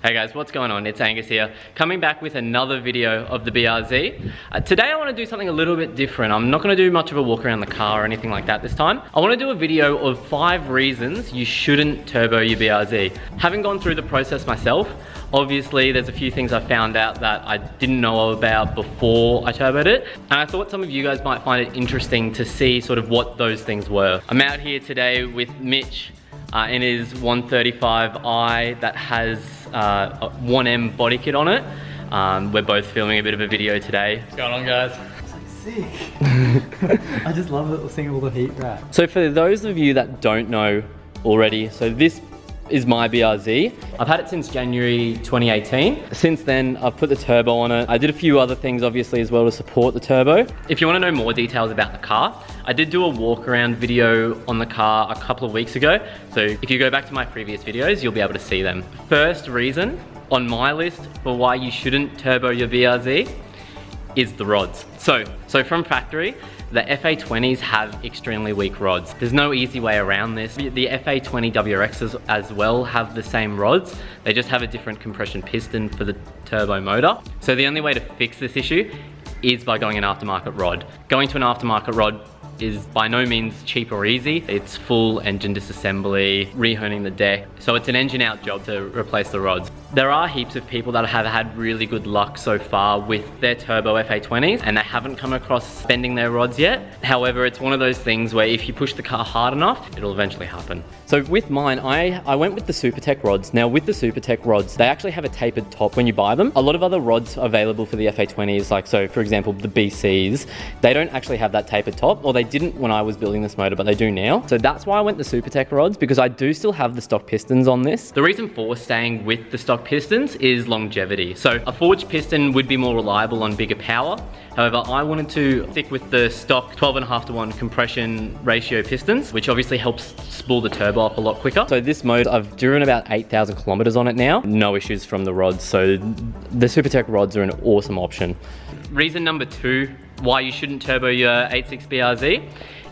Hey guys, what's going on? It's Angus here, coming back with another video of the BRZ. Today I want to do something a little bit different. I'm not going to do much of a walk around the car or anything like that this time. I want to do a video of 5 reasons you shouldn't turbo your BRZ. Having gone through the process myself, obviously there's a few things I found out that I didn't know about before I turboed it, and I thought some of you guys might find it interesting to see sort of what those things were. I'm out here today with Mitch in his 135i that has a 1M body kit on it. We're both filming a bit of a video today. What's going on, guys? It's like sick. I just love seeing all the heat wrap. So for those of you that don't know already, so this is my BRZ. I've had it since January 2018. Since then, I've put the turbo on it. I did a few other things obviously as well to support the turbo. If you want to know more details about the car, I did do a walk around video on the car a couple of weeks ago. So if you go back to my previous videos, you'll be able to see them. First reason on my list for why you shouldn't turbo your BRZ is the rods. So from factory, the FA20s have extremely weak rods. There's no easy way around this. The FA20 WRXs as well have the same rods. They just have a different compression piston for the turbo motor. So the only way to fix this issue is by going an aftermarket rod. Going to an aftermarket rod is by no means cheap or easy. It's full engine disassembly, rehoning the deck. So it's an engine out job to replace the rods. There are heaps of people that have had really good luck so far with their turbo FA20s and they haven't come across bending their rods yet. However, it's one of those things where if you push the car hard enough, it'll eventually happen. So with mine, I went with the SuperTech rods. Now with the SuperTech rods, they actually have a tapered top when you buy them. A lot of other rods available for the FA20s, like so for example, the BCs, they don't actually have that tapered top, or they didn't when I was building this motor, but they do now. So that's why I went the SuperTech rods, because I do still have the stock pistons on this. The reason for staying with the stock pistons is longevity. So a forged piston would be more reliable on bigger power. However, I wanted to stick with the stock 12.5:1 compression ratio pistons, which obviously helps spool the turbo up a lot quicker. So this mode, I've driven about 8,000 kilometers on it now. No issues from the rods. So the SuperTech rods are an awesome option. Reason number 2 why you shouldn't turbo your 8.6 BRZ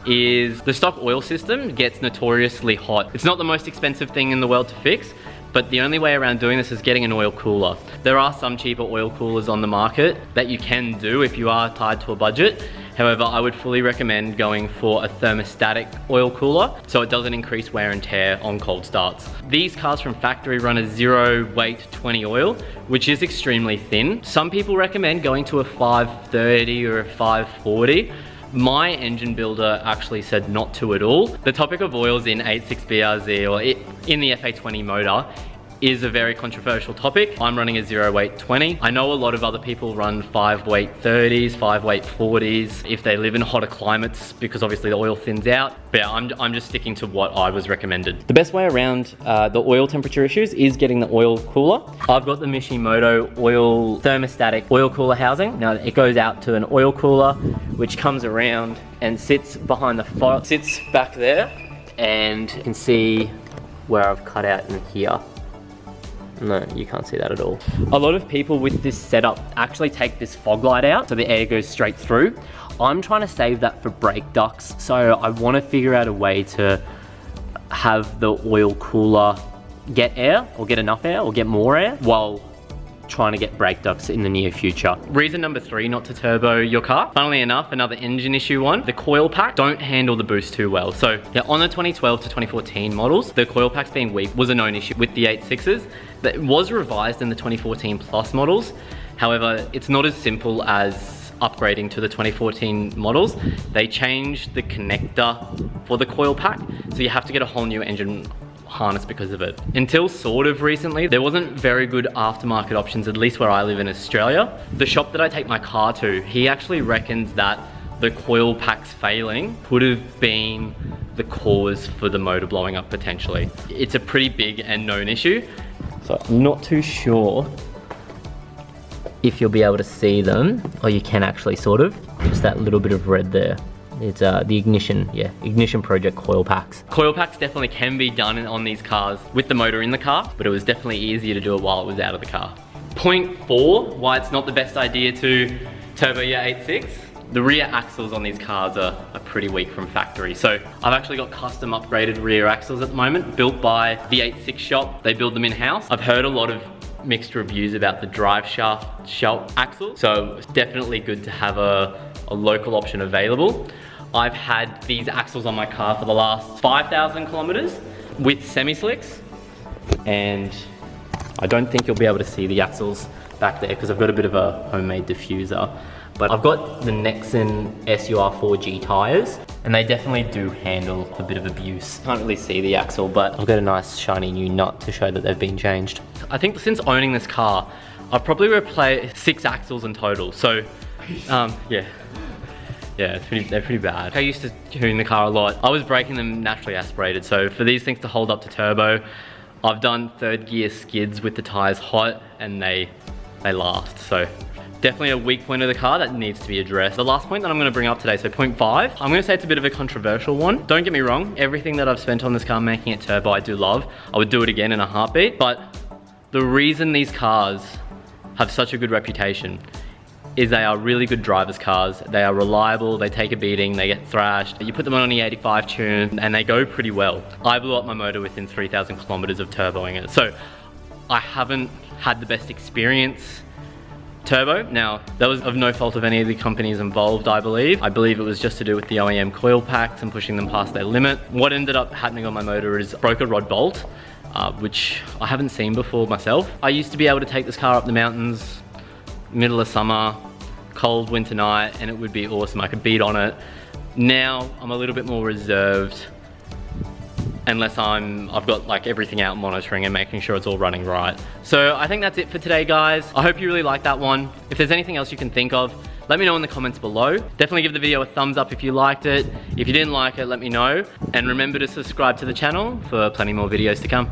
is the stock oil system gets notoriously hot. It's not the most expensive thing in the world to fix, but the only way around doing this is getting an oil cooler. There are some cheaper oil coolers on the market that you can do if you are tied to a budget. However, I would fully recommend going for a thermostatic oil cooler so it doesn't increase wear and tear on cold starts. These cars from factory run a 0 weight 20 oil, which is extremely thin. Some people recommend going to a 530 or a 540. My engine builder actually said not to at all. The topic of oils in 8.6 BRZ or in the FA20 motor is a very controversial topic. I'm running a 0 weight 20. I know a lot of other people run 5 weight 30s, 5 weight 40s if they live in hotter climates, because obviously the oil thins out. But yeah, I'm just sticking to what I was recommended. The best way around the oil temperature issues is getting the oil cooler. I've got the Mishimoto oil thermostatic oil cooler housing. Now it goes out to an oil cooler, which comes around and sits behind the fire, sits back there, and you can see where I've cut out in here. No, you can't see that at all. A lot of people with this setup actually take this fog light out so the air goes straight through. I'm trying to save that for brake ducts, so I want to figure out a way to have the oil cooler get air, or get enough air, or get more air, while trying to get brake ducts in the near future. Reason number 3 not to turbo your car. Funnily enough, another engine issue one, the coil pack don't handle the boost too well. So yeah, on the 2012 to 2014 models, the coil packs being weak was a known issue with the 8.6s. That was revised in the 2014 plus models. However, it's not as simple as upgrading to the 2014 models. They changed the connector for the coil pack, so you have to get a whole new engine harness because of it. Until sort of recently, there wasn't very good aftermarket options, at least where I live in Australia. The shop that I take my car to, he actually reckons that the coil packs failing could have been the cause for the motor blowing up potentially. It's a pretty big and known issue. So I'm not too sure if you'll be able to see them, or you can actually sort of, just that little bit of red there. It's the Ignition Project coil packs. Coil packs definitely can be done on these cars with the motor in the car, but it was definitely easier to do it while it was out of the car. Point 4, why it's not the best idea to turbo your 8.6. The rear axles on these cars are pretty weak from factory. So I've actually got custom upgraded rear axles at the moment, built by the 8.6 shop. They build them in-house. I've heard a lot of mixed reviews about the drive shaft shelf axle, so it's definitely good to have a local option available. I've had these axles on my car for the last 5,000 kilometers with semi-slicks, and I don't think you'll be able to see the axles back there because I've got a bit of a homemade diffuser. But I've got the Nexen SUR4G tires, and they definitely do handle a bit of abuse. Can't really see the axle, but I've got a nice shiny new nut to show that they've been changed. I think since owning this car, I've probably replaced 6 axles in total. So, yeah, they're pretty bad. I used to tune the car a lot. I was braking them naturally aspirated, so for these things to hold up to turbo, I've done 3rd gear skids with the tires hot, and they last. So definitely a weak point of the car that needs to be addressed. The last point that I'm gonna bring up today, so point 5, I'm gonna say it's a bit of a controversial one. Don't get me wrong, everything that I've spent on this car making it turbo, I do love. I would do it again in a heartbeat, but the reason these cars have such a good reputation is they are really good drivers' cars. They are reliable, they take a beating, they get thrashed. You put them on the 85 tune and they go pretty well. I blew up my motor within 3,000 kilometers of turboing it. So I haven't had the best experience turbo. Now, that was of no fault of any of the companies involved, I believe. I believe it was just to do with the OEM COILPACKS and pushing them past their limit. What ended up happening on my motor is broke a rod bolt, which I haven't seen before myself. I used to be able to take this car up the mountains, middle of summer, cold winter night, and it would be awesome. I could beat on it. Now, I'm a little bit more reserved unless I've got like everything out monitoring and making sure it's all running right. So I think that's it for today, guys. I hope you really liked that one. If there's anything else you can think of, let me know in the comments below. Definitely give the video a thumbs up if you liked it. If you didn't like it, let me know. And remember to subscribe to the channel for plenty more videos to come.